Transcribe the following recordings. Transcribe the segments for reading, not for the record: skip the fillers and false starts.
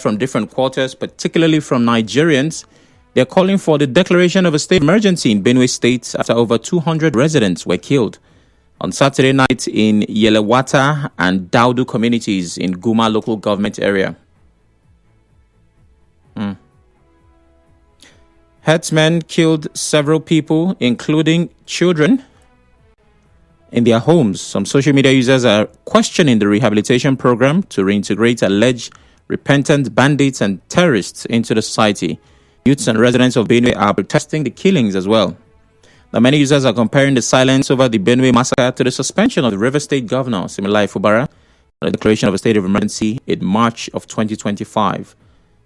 from different quarters, particularly from Nigerians. They're calling for the declaration of a state of emergency in Benue State after over 200 residents were killed on Saturday night in Yelewata and Daudu communities in Guma local government area. Herdsmen killed several people, including children, in their homes. Some social media users are questioning the rehabilitation program to reintegrate alleged repentant bandits and terrorists into the society. Youths and residents of Benue are protesting the killings as well. Now, many users are comparing the silence over the Benue massacre to the suspension of the River State Governor, Similai Fubara, and the declaration of a state of emergency in March of 2025.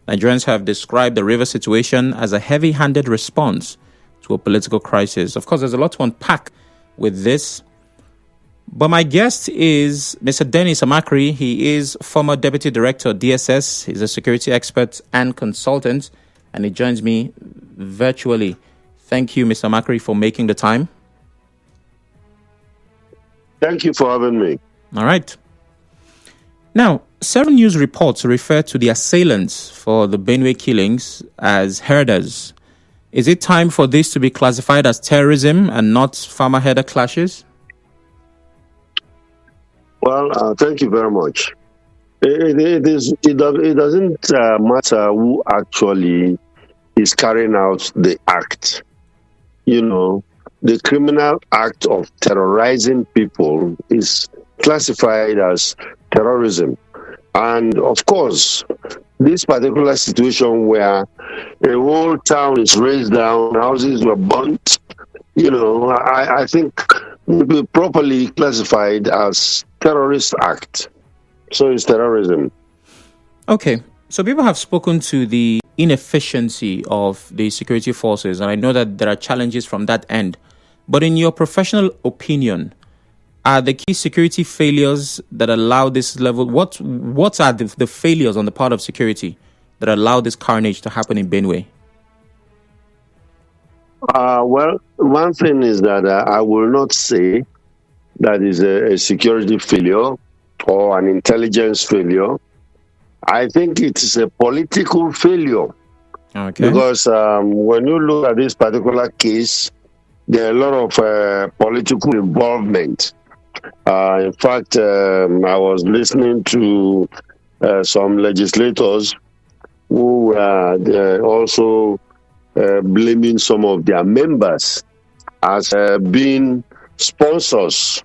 Nigerians have described the river situation as a heavy-handed response to a political crisis. Of course, there's a lot to unpack with this. But my guest is Mr. Dennis Amachree. He is former Deputy Director of DSS. He's a security expert and consultant, and he joins me virtually. Thank you, Mr. Amachree, for making the time. Thank you for having me. All right. Now, several news reports refer to the assailants for the Benue killings as herders. Is it time for this to be classified as terrorism and not farmer-herder clashes? Well, thank you very much. It doesn't matter who actually is carrying out the act. You know, the criminal act of terrorizing people is classified as terrorism. And of course, this particular situation where a whole town is razed down, houses were burnt, you know, I think will be properly classified as terrorist act. So it's terrorism. Okay. So people have spoken to the inefficiency of the security forces, and I know that there are challenges from that end. But in your professional opinion, are the key security failures that allow this level? What are the failures on the part of security that allow this carnage to happen in Benue? Well, one thing is that I will not say that is a security failure or an intelligence failure. I think it is a political failure. Okay. Because when you look at this particular case, there are a lot of political involvement. In fact, I was listening to some legislators who were also blaming some of their members as being sponsors,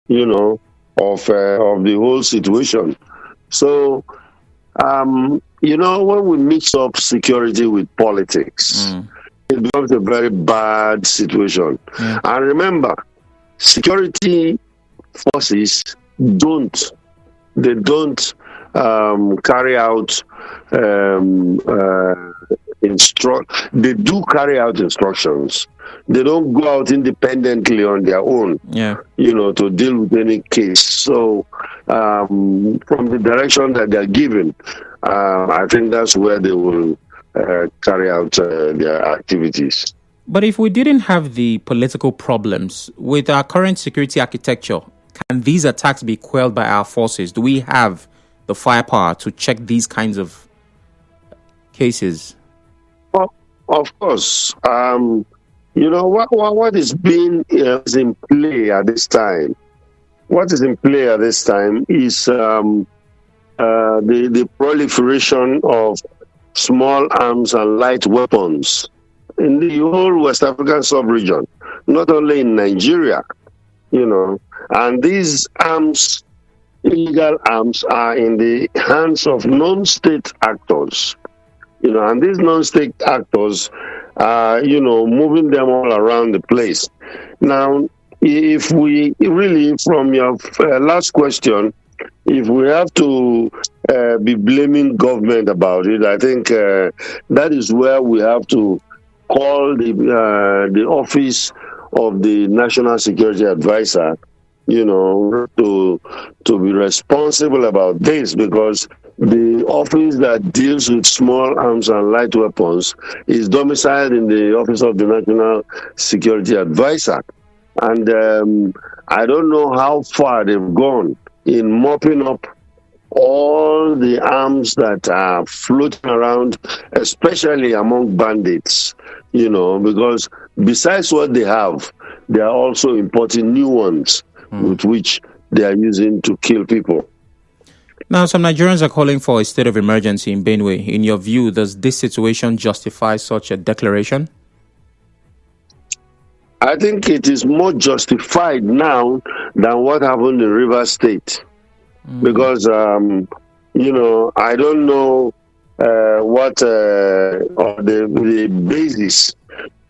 you know, of the whole situation. So, you know, when we mix up security with politics, it becomes a very bad situation. Yeah. And remember, security forces don't carry out they do carry out instructions. They don't go out independently on their own, you know, to deal with any case. So from the direction that they're given, I think that's where they will carry out their activities. But if we didn't have the political problems with our current security architecture, can these attacks be quelled by our forces? Do we have the firepower to check these kinds of cases? Well, of course. You know, what is being is in play at this time? What is in play at this time is the proliferation of small arms and light weapons in the whole West African sub-region, not only in Nigeria, you know. And these arms, illegal arms, are in the hands of non-state actors, you know, and these non-state actors are, you know, moving them all around the place. Now, if we really, from your last question, if we have to be blaming government about it, I think that is where we have to call the office of the National Security Advisor, you know, to be responsible about this, because the office that deals with small arms and light weapons is domiciled in the office of the National Security Advisor. And I don't know how far they've gone in mopping up all the arms that are floating around, especially among bandits, because besides what they have, they are also importing new ones with which they are using to kill people. Now, some Nigerians are calling for a state of emergency in Benue. In your view, does this situation justify such a declaration? I think it is more justified now than what happened in Rivers State. Because, I don't know what or the basis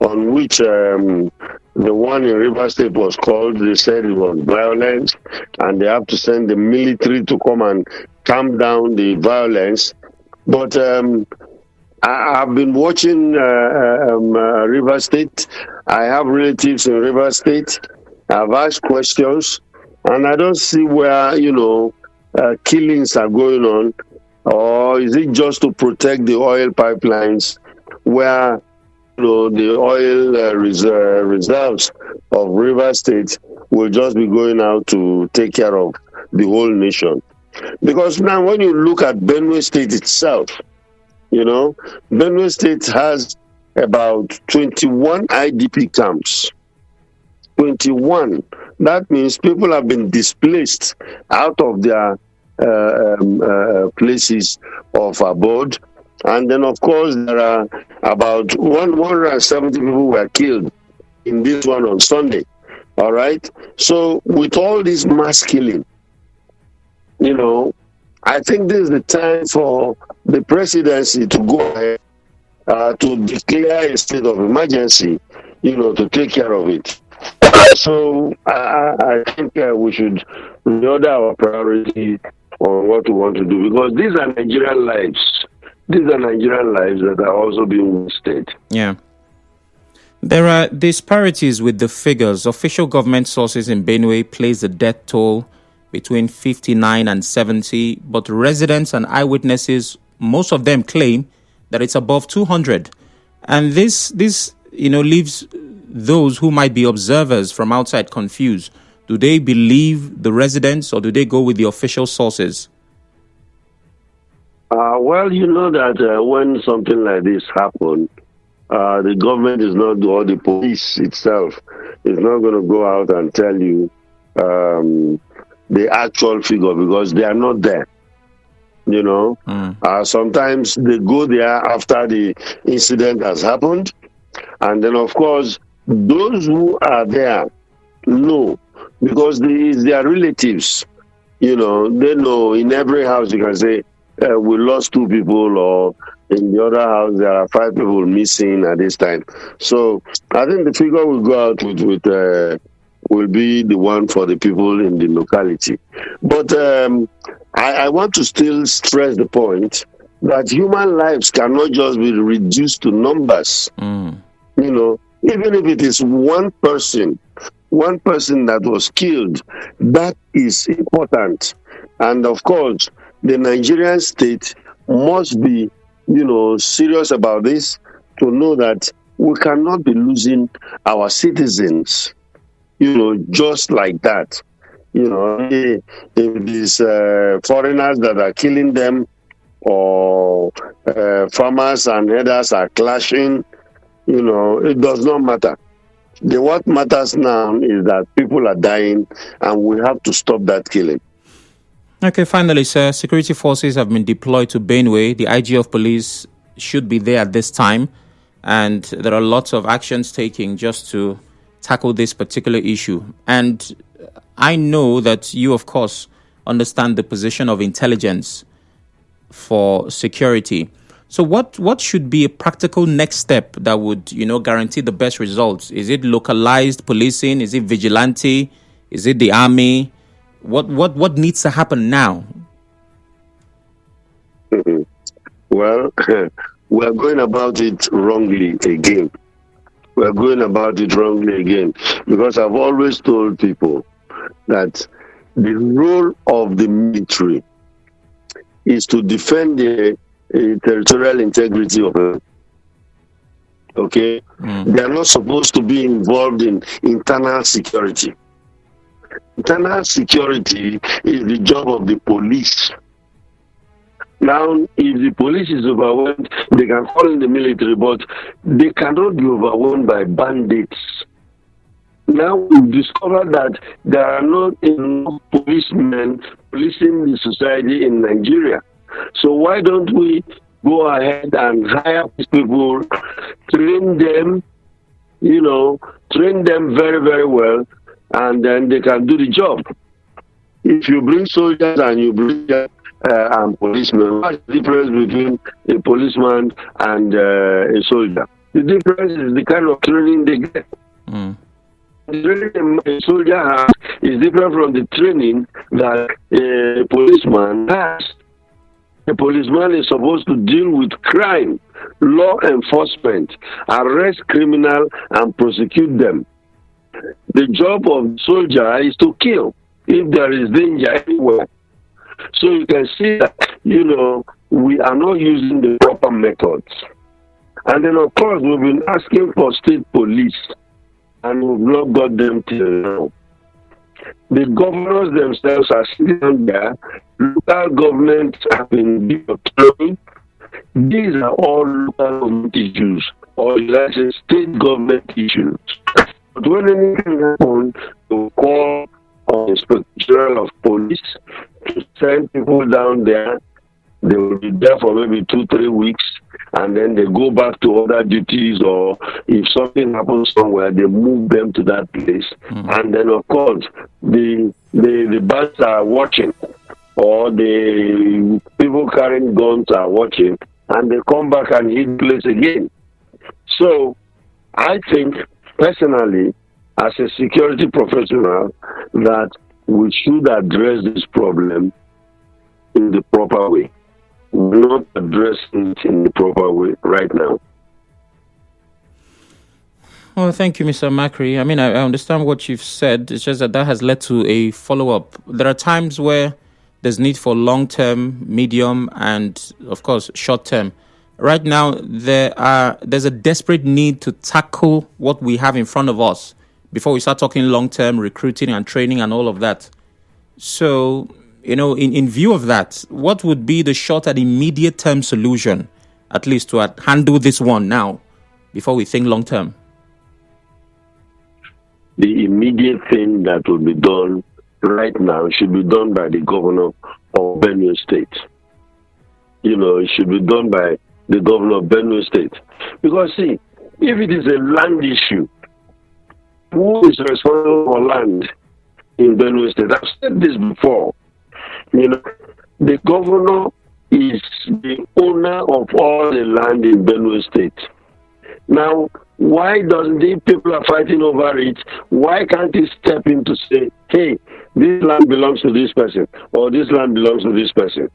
on which the one in Rivers State was called. They said it was violence, and they have to send the military to come and calm down the violence. But I've been watching Rivers State. I have relatives in Rivers State. I've asked questions, and I don't see where, killings are going on, or is it just to protect the oil pipelines where the oil reserves of River State will just be going out to take care of the whole nation? Because now when you look at Benue State itself, Benue State has about 21 IDP camps. 21. That means people have been displaced out of their places of abode. And then, of course, there are about 170 people were killed in this one on Sunday. All right? So with all this mass killing, I think this is the time for the presidency to go ahead to declare a state of emergency, to take care of it. So I think we should reorder our priority on what we want to do, because these are Nigerian lives. These are Nigerian lives that are also being wasted. Yeah. There are disparities with the figures. Official government sources in Benue place the death toll between 59 and 70, but residents and eyewitnesses, most of them claim that it's above 200. And this leaves those who might be observers from outside confused. Do they believe the residents, or do they go with the official sources? Well, you know that when something like this happens, the government is not, or the police itself is not going to go out and tell you the actual figure, because they are not there. Sometimes they go there after the incident has happened, and then of course those who are there know, because it's their relatives. They know. In every house you can say we lost 2 people, or in the other house there are 5 people missing at this time. So I think the figure will go out with will be the one for the people in the locality. But I want to still stress the point that human lives cannot just be reduced to numbers. Even if it is one person that was killed, that is important. And of course, the Nigerian state must be, serious about this, to know that we cannot be losing our citizens, just like that. If these foreigners that are killing them, or farmers and herders are clashing, it does not matter. What matters now is that people are dying, and we have to stop that killing. Okay, finally, sir, security forces have been deployed to Benue. The IG of police should be there at this time, and there are lots of actions taking just to tackle this particular issue. And I know that you, of course, understand the position of intelligence for security. So what should be a practical next step that would, guarantee the best results? Is it localized policing? Is it vigilante? Is it the army? What needs to happen now? Well, we're going about it wrongly again. Because I've always told people that the role of the military is to defend the territorial integrity of it. Okay? They are not supposed to be involved in internal security. Internal security is the job of the police. Now, if the police is overwhelmed, they can call in the military, but they cannot be overwhelmed by bandits. Now we've discovered that there are not enough policemen policing the society in Nigeria. So why don't we go ahead and hire these people, train them, train them very, very well, and then they can do the job. If you bring soldiers and you bring policemen, what's the difference between a policeman and a soldier? The difference is the kind of training they get. The training a soldier has is different from the training that a policeman has. A policeman is supposed to deal with crime, law enforcement, arrest criminals, and prosecute them. The job of the soldier is to kill if there is danger anywhere. So you can see that, we are not using the proper methods. And then, of course, we've been asking for state police, and we've not got them till now. The governors themselves are sitting there. Local governments have been given. These are all local government issues, or let's say state government issues. But when anything happens, to call on the Inspector General of Police to send people down there. They will be there for maybe 2-3 weeks, and then they go back to other duties, or if something happens somewhere, they move them to that place. And then, of course, the bands are watching, or the people carrying guns are watching, and they come back and hit place again. So, I think, personally, as a security professional, that we should address this problem in the proper way. We're not addressing it in the proper way right now. Well, thank you, Mr. Amachree. I mean, I understand what you've said. It's just that has led to a follow-up. There are times where there's need for long-term, medium, and, of course, short-term. Right now, there's a desperate need to tackle what we have in front of us before we start talking long-term recruiting and training and all of that. So, in view of that, what would be the short and immediate term solution, at least to handle this one now, before we think long-term? The immediate thing that will be done right now should be done by the governor of Benue State. It should be done by the governor of Benue State. Because, see, if it is a land issue, who is responsible for land in Benue State? I've said this before. The governor is the owner of all the land in Benue State. Now, why doesn't the people are fighting over it? Why can't he step in to say, hey, this land belongs to this person, or this land belongs to this person?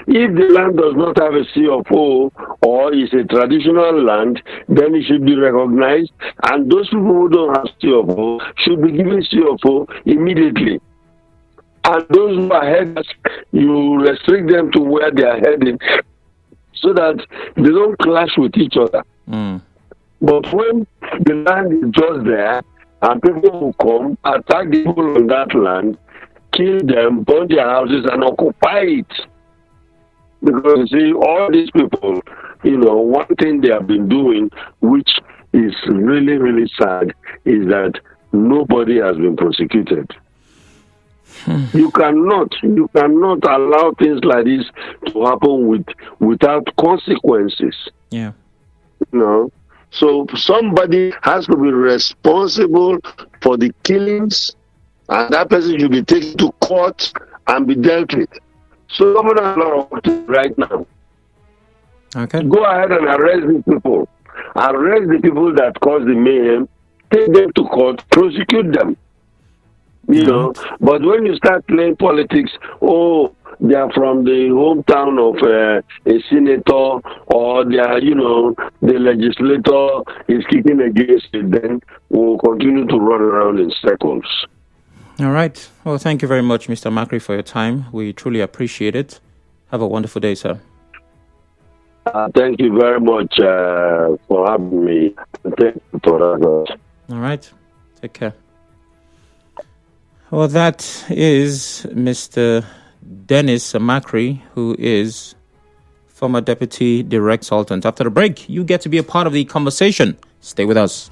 If the land does not have a CFO, or is a traditional land, then it should be recognized, and those people who don't have CFO should be given CFO immediately. And those who are headers, you restrict them to where they are heading, so that they don't clash with each other. But when the land is just there, and people will come, attack the people on that land, kill them, burn their houses, and occupy it. Because, you see, all these people, one thing they have been doing, which is really, really sad, is that nobody has been prosecuted. You cannot allow things like this to happen without consequences. Yeah. So somebody has to be responsible for the killings, and that person should be taken to court and be dealt with. So government has a lot of work to do right now. Okay. Go ahead and arrest these people. Arrest the people that caused the mayhem, take them to court, prosecute them. But when you start playing politics, they are from the hometown of a senator, or they are, the legislator is kicking against it, then we'll continue to run around in circles. All right. Well, thank you very much, Mr. Amachree, for your time. We truly appreciate it. Have a wonderful day, sir. Thank you very much for having me. Thank you for that. All right. Take care. Well, that is Mr. Dennis Amachree, who is former Deputy Direct Consultant. After the break, you get to be a part of the conversation. Stay with us.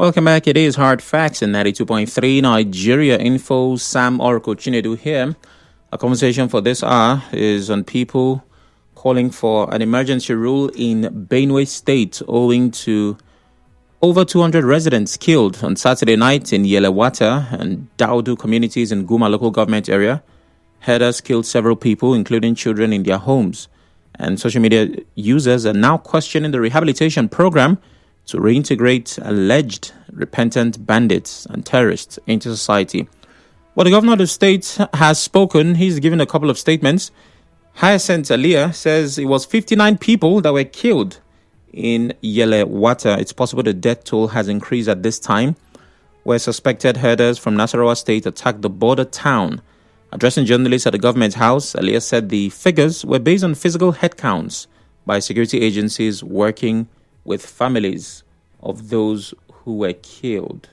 Welcome back. It is Hard Facts in 92.3 Nigeria Info. Sam Oracle Chinedu here. Our conversation for this hour is on people calling for an emergency rule in Benue State owing to over 200 residents killed on Saturday night in Yelewata and Daudu communities in Guma local government area. Herders killed several people, including children, in their homes. And social media users are now questioning the rehabilitation program to reintegrate alleged repentant bandits and terrorists into society. Well, the governor of the state has spoken. He's given a couple of statements. Hyacinth Aliyah says it was 59 people that were killed in Yelewata. It's possible the death toll has increased at this time, where suspected herders from Nasarawa State attacked the border town. Addressing journalists at the government house, Aliyah said the figures were based on physical headcounts by security agencies working with families of those who were killed.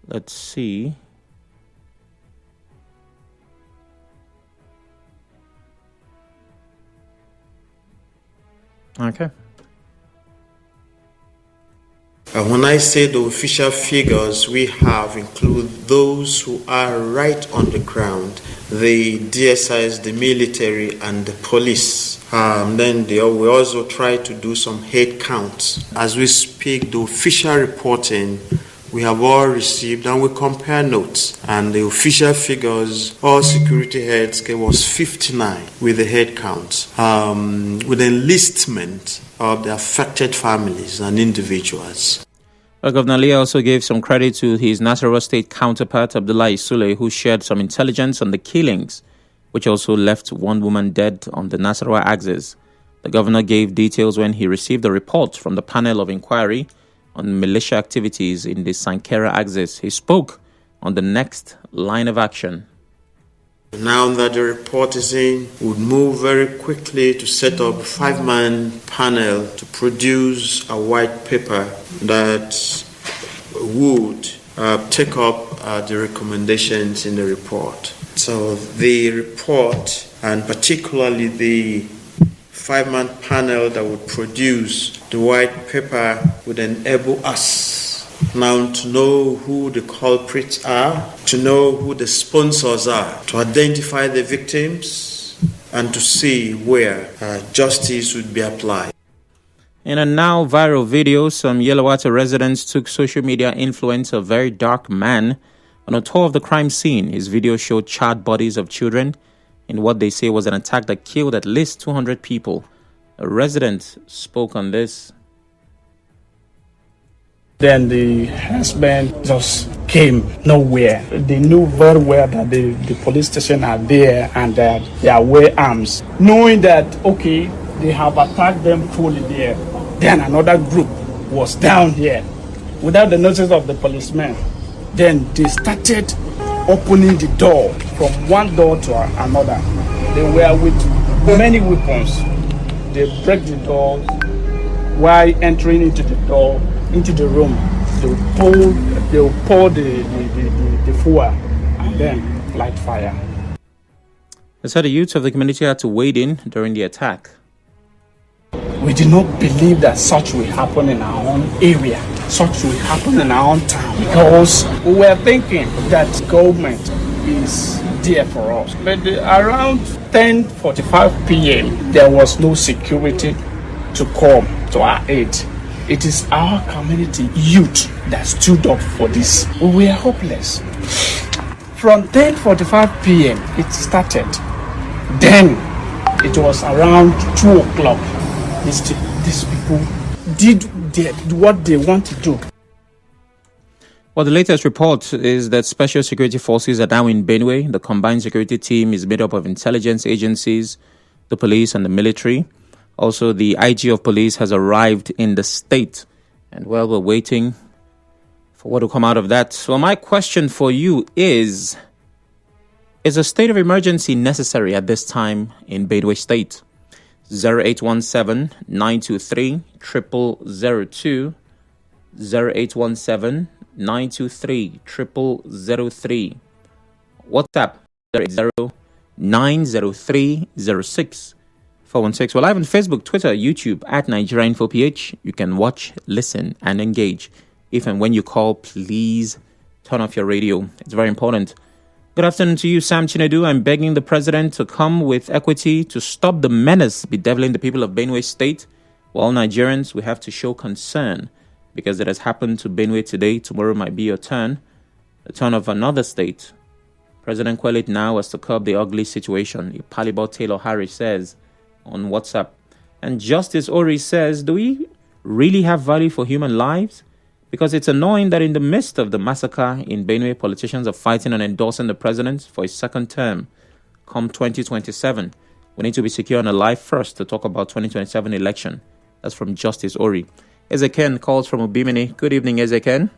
Let's see. Okay. When I say the official figures we have include those who are right on the ground, the DSIs, the military, and the police. Then we also try to do some head counts. As we speak, the official reporting we have all received, and we compare notes. And the official figures, all security heads, was 59 with the head counts, with enlistment of the affected families and individuals. Governor Aliyah also gave some credit to his Nasarawa State counterpart, Abdullahi Sule, who shared some intelligence on the killings, which also left one woman dead on the Nasarawa axis. The governor gave details when he received a report from the panel of inquiry on militia activities in the Sankera axis. He spoke on the next line of action. Now that the report is in, we would move very quickly to set up a 5-man panel to produce a white paper that would take up the recommendations in the report. So the report, and particularly the 5-man panel that would produce the white paper, would enable us now to know who the culprits are, to know who the sponsors are, to identify the victims, and to see where justice would be applied. In a now viral video, some Yelewata residents took social media influencer Very Dark Man on a tour of the crime scene. His video showed charred bodies of children in what they say was an attack that killed at least 200 people. A resident spoke on this. Then the husband just came nowhere. They knew very well that the police station are there and that they are wearing arms. Knowing that, okay, they have attacked them fully there. Then another group was down here without the notice of the policemen. Then they started opening the door from one door to another. They were with many weapons. They break the door. While entering into the door, into the room, they'll pour the fuel and then light fire. They said the youth of the community had to wade in during the attack. We did not believe that such will happen in our own area, such will happen in our own town, because we were thinking that government is there for us. But around 10:45 p.m., there was no security to come to our aid. It is our community youth that stood up for this. We were hopeless. From 10:45 p.m. it started. Then it was around 2 o'clock. These people did what they want to do. Well, the latest report is that special security forces are now in Benue. The combined security team is made up of intelligence agencies, the police, and the military. Also, the IG of police has arrived in the state. And well, we're waiting for what will come out of that. So my question for you is a state of emergency necessary at this time in Benue State? 0817-923-0002, 0817-923-0003. WhatsApp 080-903-06. 416. We're live on Facebook, Twitter, YouTube at Nigeria Info PH. You can watch, listen, and engage. If and when you call, please turn off your radio. It's very important. Good afternoon to you, Sam Chinedu. I'm begging the president to come with equity to stop the menace bedeviling the people of Benue State. Well, Nigerians, we have to show concern because it has happened to Benue today. Tomorrow might be your turn, the turn of another state. President Quelit now has to curb the ugly situation, Ipalibo Taylor Harris says on WhatsApp. And Justice Ori says, do we really have value for human lives? Because it's annoying that in the midst of the massacre in Benue, politicians are fighting and endorsing the president for his second term. Come 2027, we need to be secure and alive first to talk about 2027 election. That's from Justice Ori. Ezeken calls from Ubimini. Good evening, Ezeken.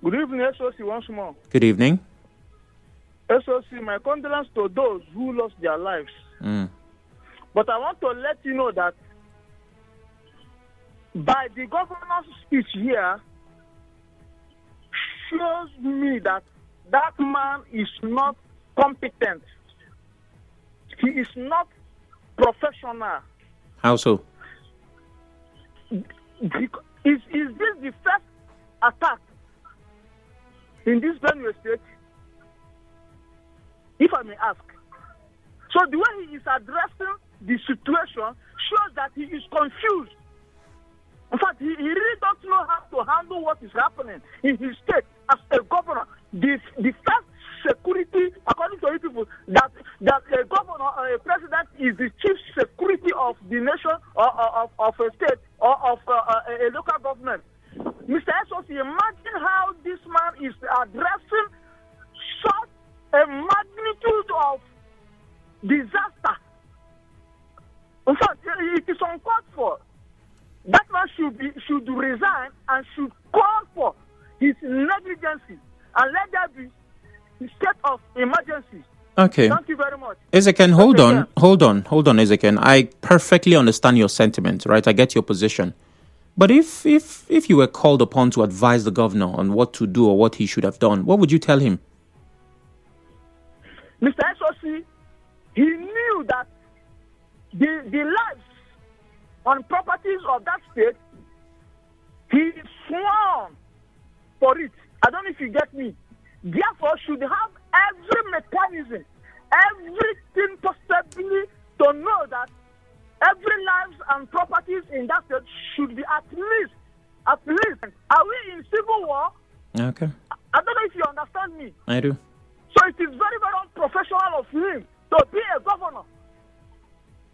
Good evening, SOC, once more. Good evening. SOC, my condolences to those who lost their lives. But I want to let you know that by the governor's speech here shows me that that man is not competent. He is not professional. How so? Is this the first attack in this Benue State? If I may ask. So the way he is addressing the situation shows that he is confused. In fact, he really doesn't know how to handle what is happening in his state as a governor. The first security, according to you people, that a governor or a president is the chief security of the nation or of a state or of a local government. Mr. SOC, imagine how this man is addressing such a magnitude of disaster. In fact, it is uncalled for. That man should resign and should call for his negligence and let there be a state of emergency. Okay. Thank you very much. Ezeken, hold on, Ezeken. I perfectly understand your sentiment, right? I get your position. But if you were called upon to advise the governor on what to do or what he should have done, what would you tell him? Mr. SOC, he knew that the lives on properties of that state, he sworn for it. I don't know if you get me. Therefore, should have every mechanism, everything possibly to know that every lives and properties in that state should be at least. Are we in civil war? Okay. I don't know if you understand me. I do. So it is very, very unprofessional of him to be a governor.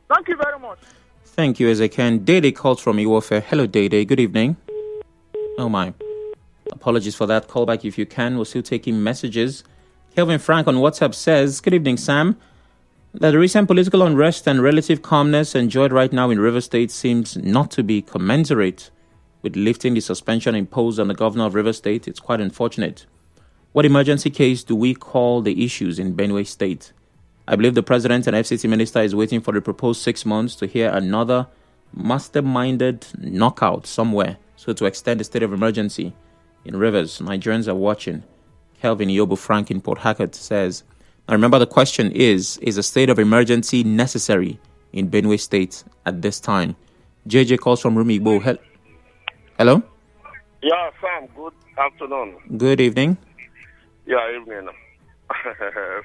Thank you very much. Thank you, Ezeken. Dede calls from Iwofe. Hello, Dede. Good evening. Oh, my. Apologies for that. Call back if you can. We're still taking messages. Kelvin Frank on WhatsApp says, good evening, Sam. That the recent political unrest and relative calmness enjoyed right now in River State seems not to be commensurate with lifting the suspension imposed on the governor of River State. It's quite unfortunate. What emergency case do we call the issues in Benue State? I believe the president and FCT minister is waiting for the proposed 6 months to hear another masterminded knockout somewhere. So to extend the state of emergency in Rivers, Nigerians are watching. Kelvin Yobu Frank in Port Harcourt says, now remember the question is a state of emergency necessary in Benue State at this time? JJ calls from Rumigbo. Hello? Yeah, Sam, good afternoon. Good evening. Yeah, evening.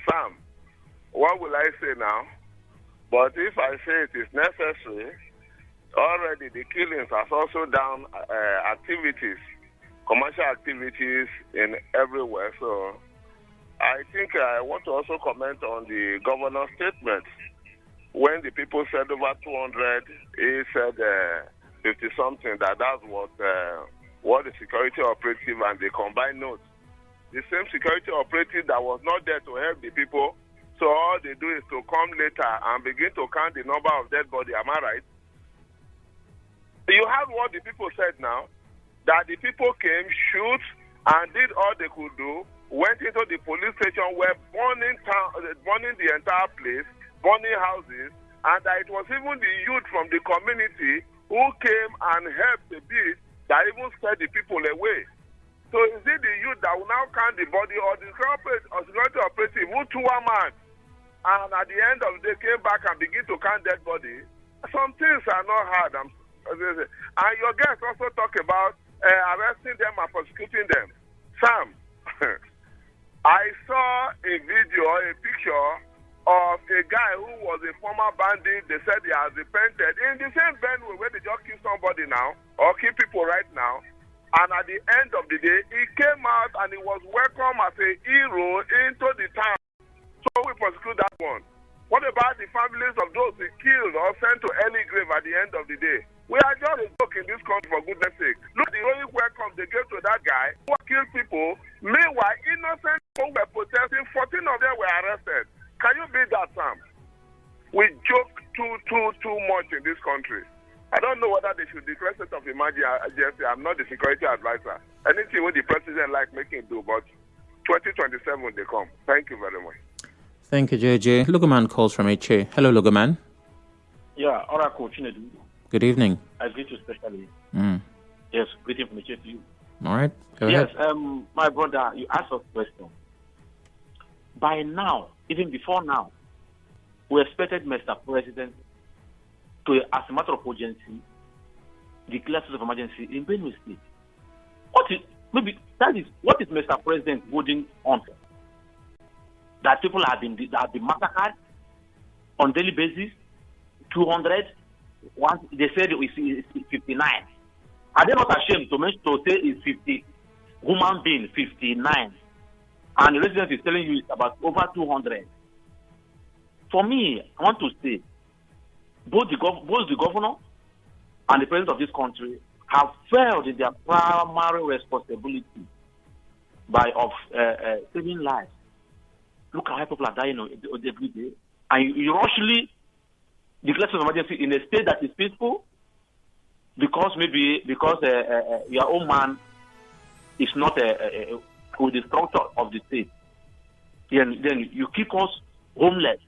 Sam, what will I say now? But if I say it is necessary, already the killings has also down activities, commercial activities in everywhere. So I think I want to also comment on the governor's statement. When the people said over 200, he said 50-something, that's what the security operative and the combined notes. The same security operative that was not there to help the people. So all they do is to come later and begin to count the number of dead bodies. Am I right? You heard what the people said now, that the people came, shoot, and did all they could do, went into the police station, were burning the entire place, burning houses, and that it was even the youth from the community who came and helped a bit that even scared the people away. So is it the youth that will now count the body, or the security operative who threw a man and at the end of the day came back and begin to count dead body? Some things are not hard. And your guests also talk about arresting them and prosecuting them. Sam, I saw a video, a picture of a guy who was a former bandit. They said he has repented in the same Benue where they just kill somebody now or kill people right now. And at the end of the day, he came out and he was welcomed as a hero into the town. So we prosecute that one. What about the families of those who killed or sent to early grave at the end of the day? We are just a joke in this country, for goodness sake. Look at the heroic welcome they gave to that guy who killed people. Meanwhile, innocent people were protesting. 14 of them were arrested. Can you beat that, Sam? We joke too much in this country. I don't know whether they should declare state of emergency. I'm not the security advisor. Anything with the president like making do, but 2027 they come. Thank you very much. Thank you, JJ. Lugaman calls from HA. Hello, Lugaman. Yeah, Oracle Chinedu. Good evening. I greet you especially. Yes, greeting from HA to you. All right. Go yes, ahead. my brother, you asked us a question. By now, even before now, we expected Mr. President to, as a matter of urgency, declare state of emergency in Benue State. What is Mr. President holding on for? That people have been massacred on daily basis, 200. Once they said it's 59. Are they not ashamed to say it's 50 human being 59, and the resident is telling you it's about over 200? For me, I want to say both the governor and the president of this country have failed in their primary responsibility of saving lives. Look at how people are dying every day, and you rushly declare state of emergency in a state that is peaceful because your own man is not with the structure of the state. Then you keep us homeless.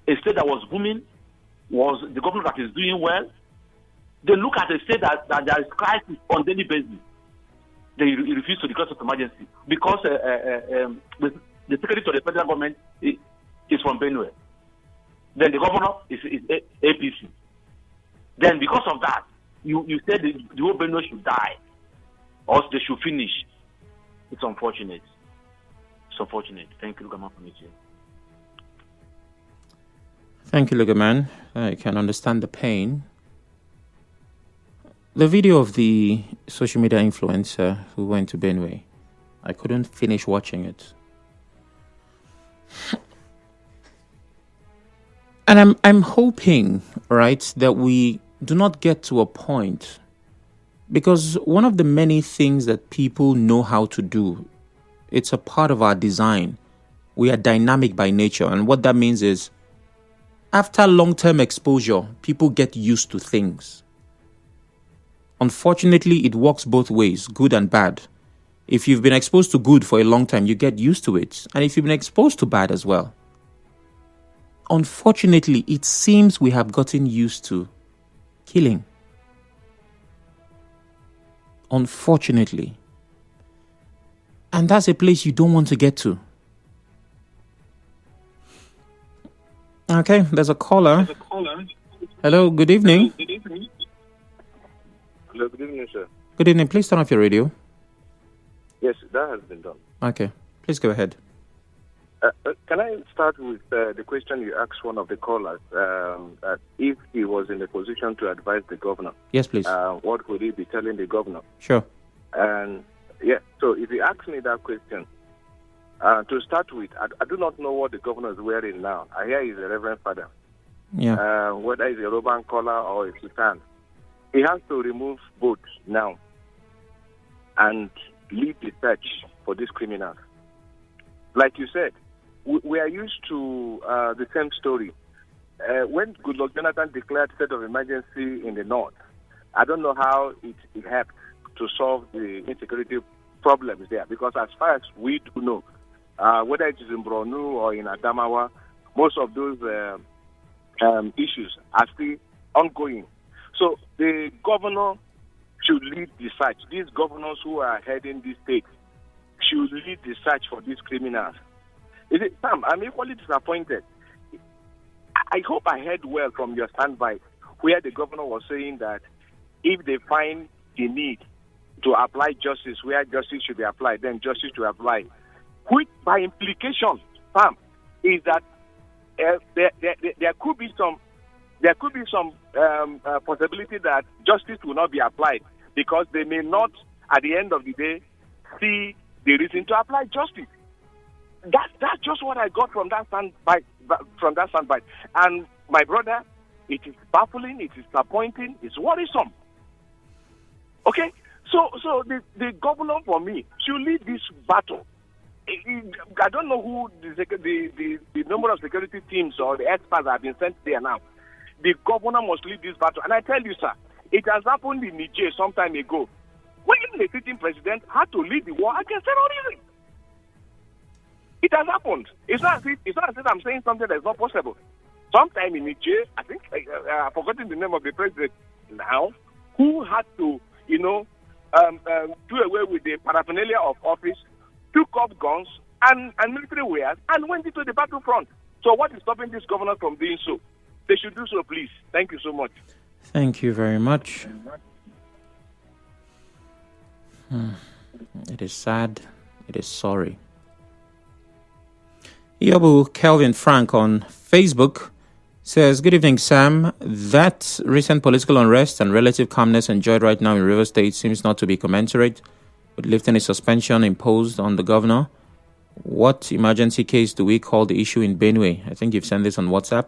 A state that was booming was the government that is doing well. They look at a state that there is crisis on daily basis. They refuse to declare state of emergency because the secretary to the federal government is from Benue. Then the governor is APC. Then because of that, you said the whole Benue should die or they should finish. It's unfortunate. It's unfortunate. Thank you, Lugaman, for meeting. Thank you, Lugaman. I can understand the pain. The video of the social media influencer who went to Benue, I couldn't finish watching it. And I'm hoping, right, that we do not get to a point, because one of the many things that people know how to do, it's a part of our design. We are dynamic by nature, and what that means is after long-term exposure, people get used to things. Unfortunately, it works both ways, good and bad. If you've been exposed to good for a long time, you get used to it. And if you've been exposed to bad as well. Unfortunately, it seems we have gotten used to killing. Unfortunately. And that's a place you don't want to get to. Okay, there's a caller. Hello, good evening. Hello, good evening, sir. Good evening. Please turn off your radio. Yes, that has been done. Okay, please go ahead. Can I start with the question you asked one of the callers, that if he was in a position to advise the governor? Yes, please. What would he be telling the governor? Sure. And yeah, so if you ask me that question, to start with, I do not know what the governor is wearing now. I hear he's a Reverend Father. Yeah. Whether it's a Roban collar or a sultan, he has to remove both now and lead the search for these criminals. Like you said, we are used to the same story. When Goodluck Jonathan declared state of emergency in the north, I don't know how it helped to solve the insecurity problems there, because as far as we do know, whether it is in Borno or in Adamawa, most of those issues are still ongoing. So the governor should lead the search. These governors who are heading these states should lead the search for these criminals. Sam, I'm equally disappointed. I hope I heard well from your standby, where the governor was saying that if they find the need to apply justice where justice should be applied, then justice to apply. Which, by implication, Sam, is that there could be some possibility that justice will not be applied because they may not, at the end of the day, see the reason to apply justice. That's just what I got from that soundbite. And my brother, it is baffling, it is disappointing, it's worrisome. Okay, so the governor for me should lead this battle. I don't know who the number of security teams or the experts have been sent there now. The governor must lead this battle. And I tell you, sir, it has happened in Niger some time ago when the sitting president had to lead the war against terrorism. It has happened. It's not as if I'm saying something that's not possible. Sometime in Niger, I think, I've forgotten the name of the president now, who had to, do away with the paraphernalia of office, took up guns and military wares and went into the battlefront. So what is stopping this governor from doing so? They should do so, please. Thank you so much. Thank you very much. It is sad. It is sorry. Yobu Kelvin Frank on Facebook says, good evening, Sam. That recent political unrest and relative calmness enjoyed right now in River State seems not to be commensurate with lifting a suspension imposed on the governor. What emergency case do we call the issue in Benue? I think you've sent this on WhatsApp.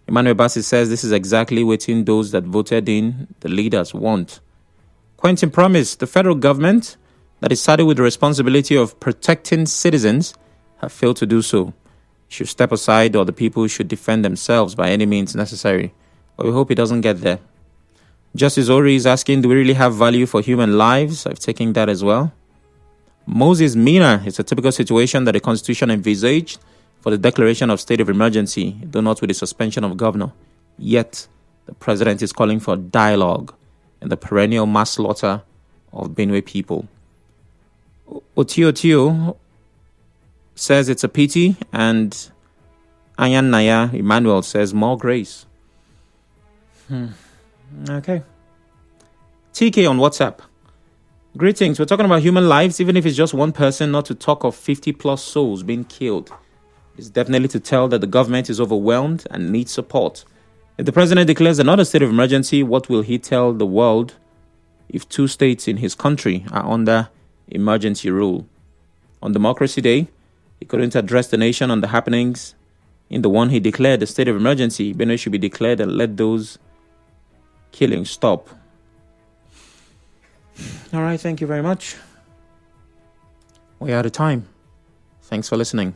Emmanuel Bassi says this is exactly what those that voted in the leaders want. Quentin promised the federal government that is saddled with the responsibility of protecting citizens have failed to do so. Should step aside or the people should defend themselves by any means necessary. But we hope it doesn't get there. Justice Ori is asking, do we really have value for human lives? I've taken that as well. Moses Mina, it's a typical situation that the Constitution envisaged for the declaration of state of emergency, though not with the suspension of governor. Yet, the president is calling for dialogue and the perennial mass slaughter of Benue people. Otio says it's a pity, and Ayan Naya Emmanuel says more grace. Okay. TK on WhatsApp. Greetings. We're talking about human lives, even if it's just one person, not to talk of 50 plus souls being killed. It's definitely to tell that the government is overwhelmed and needs support. If the president declares another state of emergency, what will he tell the world if 2 states in his country are under emergency rule? On Democracy Day, he couldn't address the nation on the happenings in the one he declared the state of emergency. Benue should be declared and let those killings stop. All right, thank you very much. We're out of time. Thanks for listening.